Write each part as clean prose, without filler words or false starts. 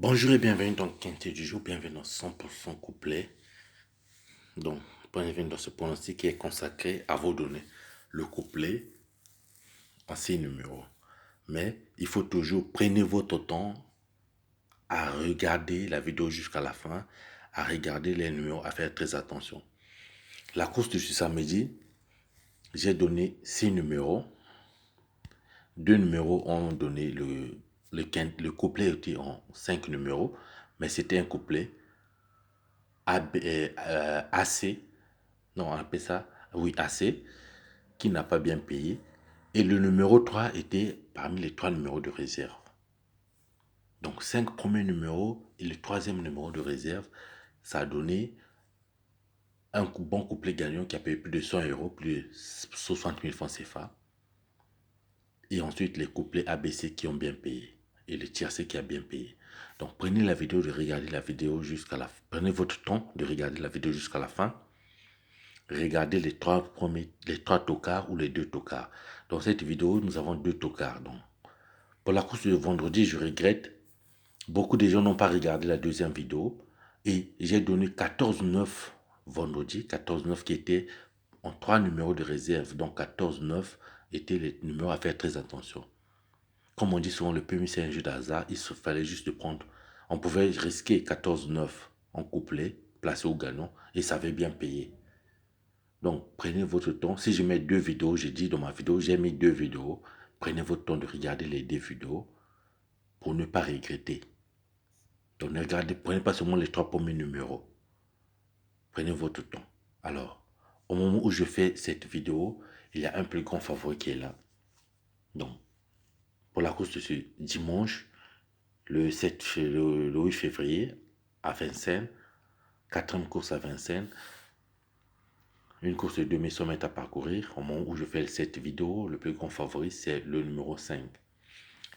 Bonjour et bienvenue dans le quintet du jour, bienvenue dans 100% couplet. Donc, bienvenue dans ce pronostic qui est consacré à vous donner le couplet en 6 numéros. Mais il faut toujours prendre votre temps à regarder la vidéo jusqu'à la fin, à regarder les numéros, à faire très attention. La course de ce samedi, j'ai donné 6 numéros. 2 numéros ont donné le couplet était en 5 numéros, mais c'était un couplet AC, non, on appelle ça, oui, AC, qui n'a pas bien payé. Et le numéro 3 était parmi les 3 numéros de réserve. Donc, 5 premiers numéros et le troisième numéro de réserve, ça a donné un bon couplet gagnant qui a payé plus de 100 euros, plus de 60 000 francs CFA. Et ensuite, les couplets ABC qui ont bien payé. Et le tiercé qui a bien payé. Donc, prenez la vidéo de regarder la vidéo jusqu'à la fin. Prenez votre temps de regarder la vidéo jusqu'à la fin. Regardez les 3 tocards ou les 2 tocards. Dans cette vidéo, nous avons 2 tocards. Donc, pour la course de vendredi, je regrette. Beaucoup de gens n'ont pas regardé la deuxième vidéo. Et j'ai donné 14-9 vendredi. 14-9 qui était en 3 numéros de réserve. Donc 14-9 étaient les numéros à faire très attention. Comme on dit souvent, le premier c'est un jeu d'hasard. Il se fallait juste de prendre. On pouvait risquer 14-9 en couplet, placé au gagnant. Et ça avait bien payé. Donc, prenez votre temps. Si je mets 2 vidéos, j'ai dit dans ma vidéo, j'ai mis 2 vidéos. Prenez votre temps de regarder les 2 vidéos pour ne pas regretter. Donc, ne regardez, prenez pas seulement les 3 premiers numéros. Prenez votre temps. Alors, au moment où je fais cette vidéo, il y a un plus grand favori qui est là. Donc, pour la course de ce dimanche, le 8 février, à Vincennes, 4e course à Vincennes, une course de 2100 mètres à parcourir. Au moment où je fais cette vidéo, le plus grand favori, c'est le numéro 5.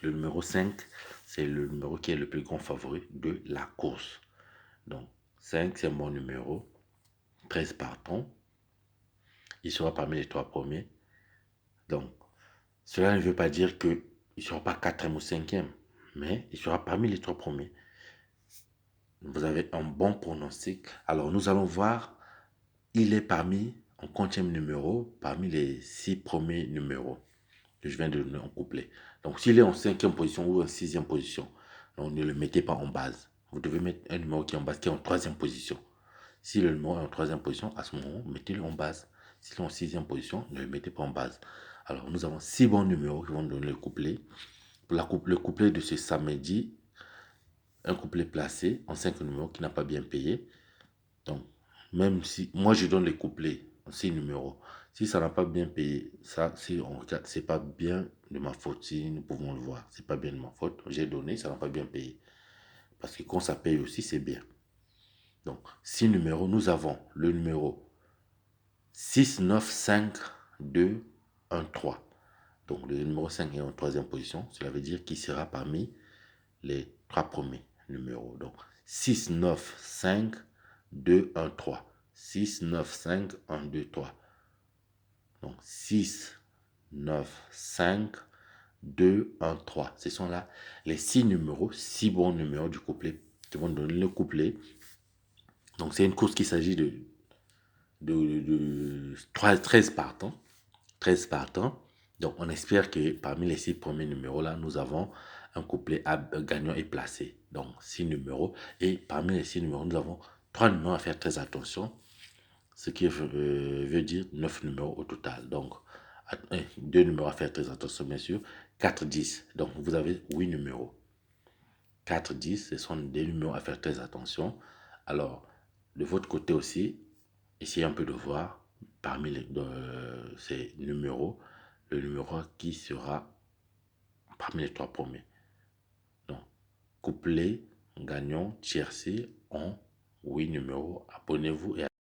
Le numéro 5, c'est le numéro qui est le plus grand favori de la course. Donc, 5, c'est mon numéro. 13 partants. Il sera parmi les 3 premiers. Donc, cela ne veut pas dire qu'il ne sera pas 4e ou 5e, mais il sera parmi les 3 premiers. Vous avez un bon pronostic. Alors, nous allons voir, il est parmi, en 40e numéro, parmi les 6 premiers numéros que je viens de donner en couplet. Donc, s'il est en 5e position ou en 6e position, donc ne le mettez pas en base. Vous devez mettre un numéro qui est en base, qui est en 3e position. Si le numéro est en 3e position, à ce moment, mettez-le en base. S'il est en 6e position, ne le mettez pas en base. Alors, nous avons 6 bons numéros qui vont donner le couplet. Pour le couplet de ce samedi, un couplet placé en 5 numéros qui n'a pas bien payé. Donc, même si moi je donne les couplets en 6 numéros, si ça n'a pas bien payé, ça, si on regarde, c'est pas bien de ma faute, si nous pouvons le voir, c'est pas bien de ma faute. J'ai donné, ça n'a pas bien payé. Parce que quand ça paye aussi, c'est bien. Donc, 6 numéros, nous avons le numéro 6, 9, 5, 2, 1, 3. Donc, le numéro 5 est en 3e position. Cela veut dire qu'il sera parmi les 3 premiers numéros. Donc, 6, 9, 5, 2, 1, 3. 6, 9, 5, 1, 2, 3. Donc, 6, 9, 5, 2, 1, 3. Ce sont là les 6 numéros, 6 bons numéros du couplet qui vont donner le couplet. Donc, c'est une course qui s'agit de 13 partants. 13 partants. Donc, on espère que parmi les 6 premiers numéros là, nous avons un couplet gagnant et placé. Donc, 6 numéros. Et parmi les 6 numéros, nous avons 3 numéros à faire très attention. Ce qui veut dire 9 numéros au total. Donc, 2 numéros à faire très attention, bien sûr. 4, 10. Donc, vous avez 8 numéros. 4, 10, ce sont des numéros à faire très attention. Alors, de votre côté aussi, essayez un peu de voir parmi ces numéros, le numéro qui sera parmi les 3 premiers. Donc, couplet, gagnant, tiercé en 8 numéros. Abonnez-vous et